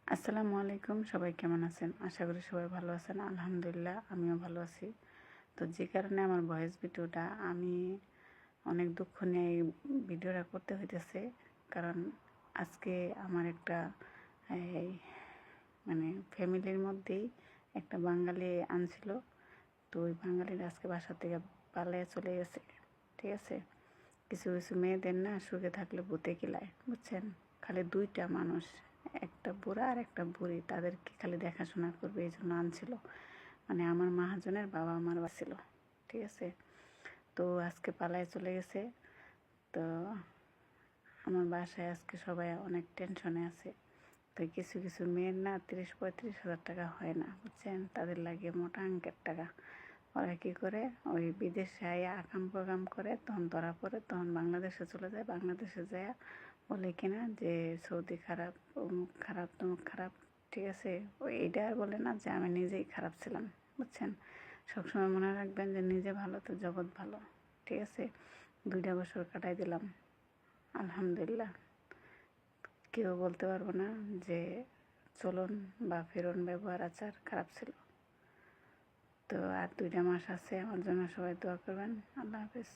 আসসালামু আলাইকুম, সবাই কেমন আছেন? আশা করি সবাই ভালো আছেন। আলহামদুলিল্লাহ আমিও ভালো আছি। তো যে কারণে আমার ভয়েস ভিডিওটা আমি অনেক দুঃখ নিয়ে এই ভিডিওটা করতে হইতেছে। কারণ আজকে আমার একটা এই মানে ফ্যামিলির মধ্যেই একটা বাঙালি আনছিল। তো ওই বাঙালির আজকে বাসা থেকে পালিয়ে চলে গেছে। ঠিক আছে, কিছু কিছু মেয়েদের না সুখে থাকলে ভূতে কিলায়, বুঝছেন? খালি দুইটা মানুষ, একটা বুড়া আর একটা বুড়ি, তাদেরকে খালি দেখাশোনা করবে এই জন্য আনছিল। মানে আমার মহাজনের বাবা আমার ছিল। ঠিক আছে, তো আজকে পালায় চলে গেছে। তো আমার বাসায় আজকে সবাই অনেক টেনশনে আছে। তো কিছু কিছু মেয়ের না 30-35 হাজার টাকা হয় না, বুঝছেন? তাদের লাগে মোটা অঙ্কের টাকা। ওরা কী করে, ওই বিদেশে আয়া আকাম প্রোগ্রাম করে, তখন ধরা পড়ে, তখন বাংলাদেশে চলে যায়। বাংলাদেশে যায় বলে কিনা যে সৌদি খারাপ, অমুক খারাপ, তমুক খারাপ। ঠিক আছে, ওই এইটা আর বলে না যে আমি নিজেই খারাপ ছিলাম, বুঝছেন? সবসময় মনে রাখবেন যে নিজে ভালো তো জগৎ ভালো। ঠিক আছে, 2টা বছর কাটাই দিলাম, আলহামদুলিল্লাহ। কেউ বলতে পারবো না যে চলন বা ফেরন ব্যবহার আচার খারাপ ছিল। তো আর 2টা মাস আছে, আমার জন্য সবাই দোয়া করবেন। আল্লাহ হাফেজ।